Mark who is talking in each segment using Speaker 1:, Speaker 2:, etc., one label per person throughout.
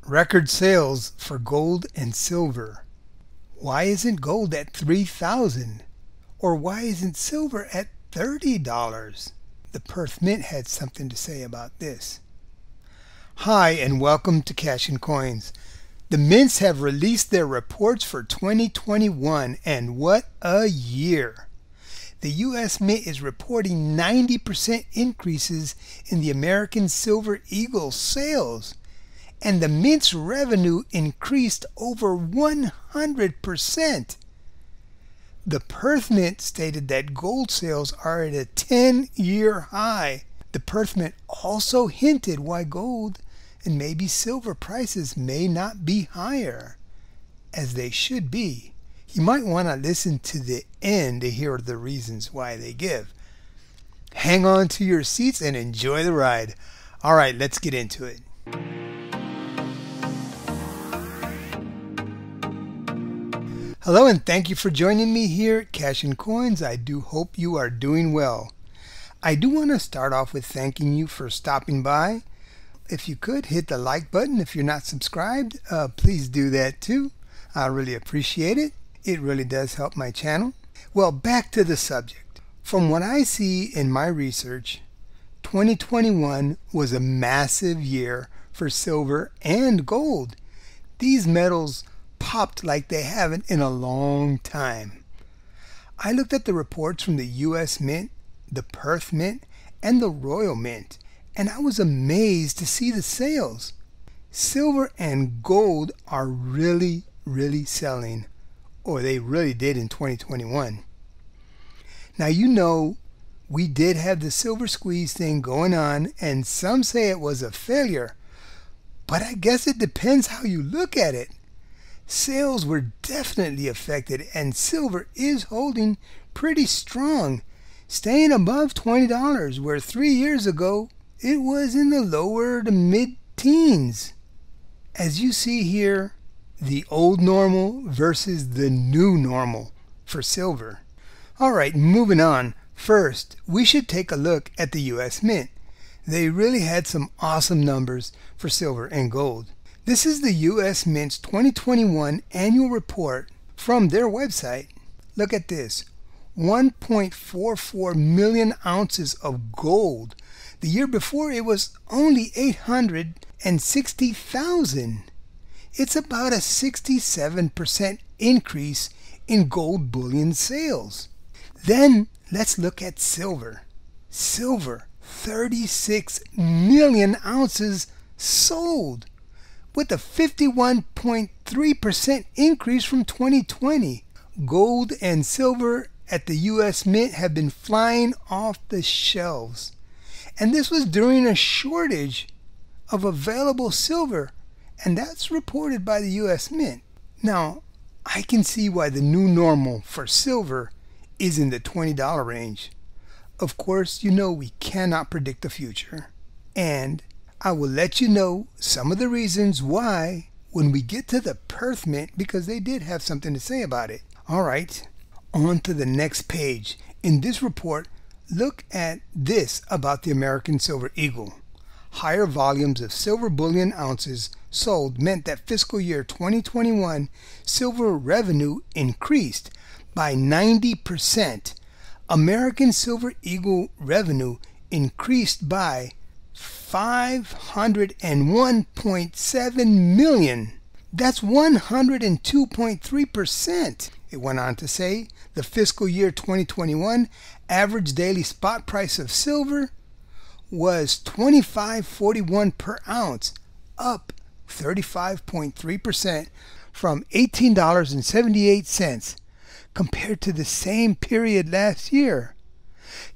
Speaker 1: Record sales for gold and silver. Why isn't gold at $3,000? Or why isn't silver at $30? The Perth Mint had something to say about this. Hi, and welcome to Cash and Coins. The mints have released their reports for 2021, and what a year! The U.S. Mint is reporting 90% increases in the American Silver Eagle sales, and the mint's revenue increased over 100%. The Perth Mint stated that gold sales are at a 10-year high. The Perth Mint also hinted why gold and maybe silver prices may not be higher, as they should be. You might want to listen to the end to hear the reasons why they give. Hang on to your seats and enjoy the ride. All right, let's get into it. Hello, and thank you for joining me here at Cash and Coins. I do hope you are doing well. I do want to start off with thanking you for stopping by. If you could, hit the like button. If you're not subscribed, please do that too. I really appreciate it. It really does help my channel. Well, back to the subject. From what I see in my research, 2021 was a massive year for silver and gold. These metals popped like they haven't in a long time. I looked at the reports from the U.S. Mint, the Perth Mint, and the Royal Mint, and I was amazed to see the sales. Silver and gold are really selling, or they really did in 2021. Now, you know, we did have the silver squeeze thing going on, and some say it was a failure, but I guess it depends how you look at it. Sales were definitely affected, and silver is holding pretty strong, staying above $20, where 3 years ago it was in the lower to mid-teens. As you see here, the old normal versus the new normal for silver. All right, moving on. First, we should take a look at the U.S. Mint. They really had some awesome numbers for silver and gold. This is the U.S. Mint's 2021 annual report from their website. Look at this. 1.44 million ounces of gold. The year before it was only 860,000. It's about a 67% increase in gold bullion sales. Then let's look at silver. Silver, 36 million ounces sold, with a 51.3% increase from 2020. Gold and silver at the U.S. Mint have been flying off the shelves. And this was during a shortage of available silver, and that's reported by the U.S. Mint. Now, I can see why the new normal for silver is in the $20 range. Of course, you know we cannot predict the future. And I will let you know some of the reasons why when we get to the Perth Mint, because they did have something to say about it. All right, on to the next page. In this report, look at this about the American Silver Eagle. Higher volumes of silver bullion ounces sold meant that fiscal year 2021 silver revenue increased by 90%. American Silver Eagle revenue increased by $501.7 million. That's 102.3%. It went on to say the fiscal year 2021 average daily spot price of silver was $25.41 per ounce, up 35.3% from $18.78 compared to the same period last year.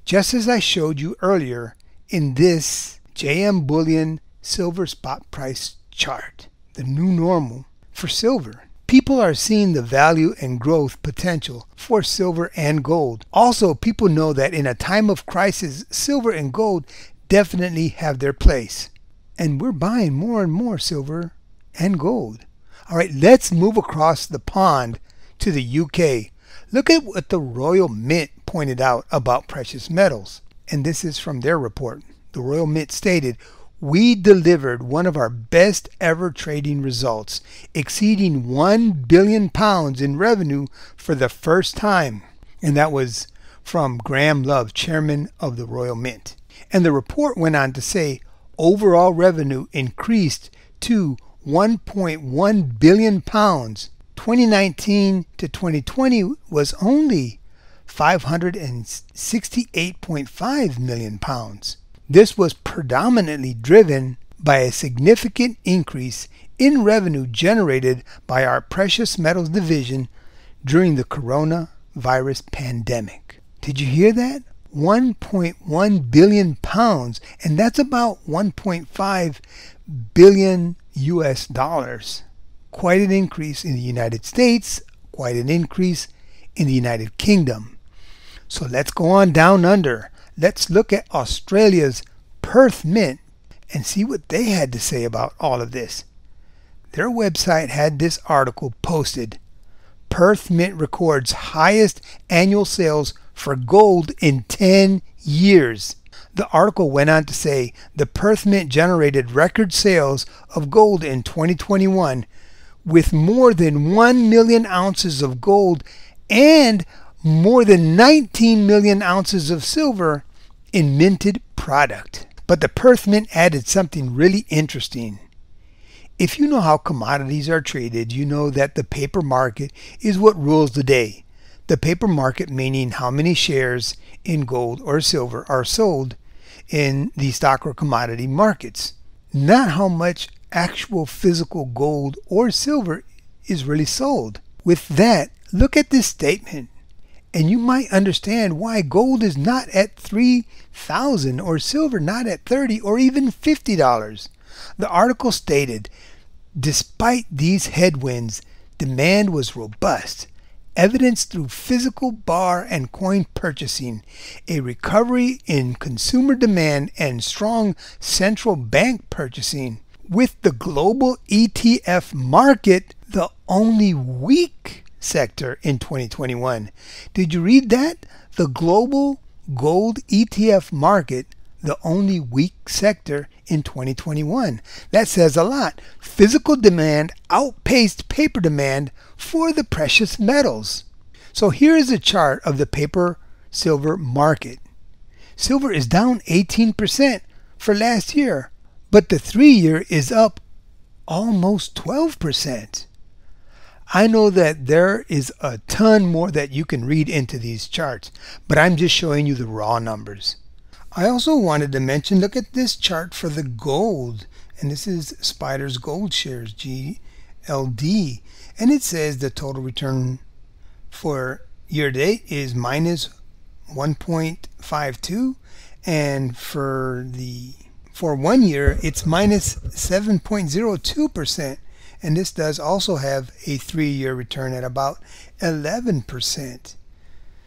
Speaker 1: Just as I showed you earlier in this JM Bullion silver spot price chart, the new normal for silver. People are seeing the value and growth potential for silver and gold. Also, people know that in a time of crisis, silver and gold definitely have their place. And we're buying more and more silver and gold. All right, let's move across the pond to the UK. Look at what the Royal Mint pointed out about precious metals. And this is from their report. The Royal Mint stated, we delivered one of our best ever trading results, exceeding £1 billion in revenue for the first time. And that was from Graham Love, chairman of the Royal Mint. And the report went on to say overall revenue increased to £1.1 billion. 2019 to 2020 was only £568.5 million. This was predominantly driven by a significant increase in revenue generated by our precious metals division during the coronavirus pandemic. Did you hear that? 1.1 billion pounds, and that's about 1.5 billion US dollars. Quite an increase in the United States, quite an increase in the United Kingdom. So let's go on down under. Let's look at Australia's Perth Mint and see what they had to say about all of this. Their website had this article posted. Perth Mint records highest annual sales for gold in 10 years. The article went on to say the Perth Mint generated record sales of gold in 2021 with more than 1 million ounces of gold and more than 19 million ounces of silver in minted product. But the Perth Mint added something really interesting. If you know how commodities are traded, you know that the paper market is what rules the day. The paper market meaning how many shares in gold or silver are sold in the stock or commodity markets, not how much actual physical gold or silver is really sold. With that, look at this statement, and you might understand why gold is not at $3,000 or silver not at $30 or even $50. The article stated, despite these headwinds, demand was robust, evidenced through physical bar and coin purchasing, a recovery in consumer demand, and strong central bank purchasing, with the global ETF market the only weak sector in 2021. Did you read that? The global gold ETF market, the only weak sector in 2021. That says a lot. Physical demand outpaced paper demand for the precious metals. So here is a chart of the paper silver market. Silver is down 18% for last year, but the 3-year is up almost 12%. I know that there is a ton more that you can read into these charts, but I'm just showing you the raw numbers. I also wanted to mention, look at this chart for the gold, and this is Spider's Gold Shares, GLD, and it says the total return for year to date is minus 1.52, and for 1 year it's minus 7.02%, and this does also have a 3-year return at about 11%.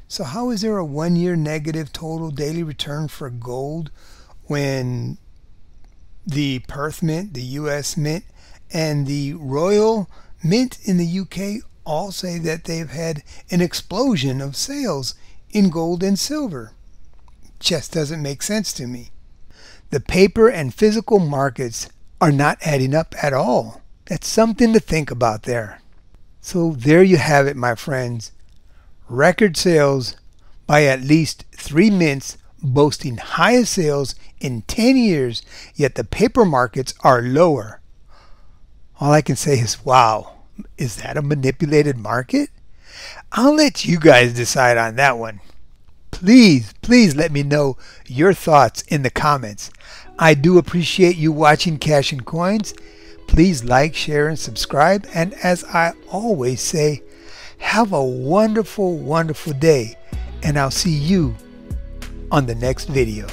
Speaker 1: So how is there a 1-year negative total daily return for gold when the Perth Mint, the US Mint, and the Royal Mint in the UK all say that they've had an explosion of sales in gold and silver? Just doesn't make sense to me. The paper and physical markets are not adding up at all. That's something to think about there. So there you have it, my friends. Record sales by at least 3 mints, boasting highest sales in 10 years, yet the paper markets are lower. All I can say is, wow, is that a manipulated market? I'll let you guys decide on that one. Please let me know your thoughts in the comments. I do appreciate you watching Cash and Coins. Please like, share, and subscribe. And as I always say, have a wonderful, wonderful day. And I'll see you on the next video.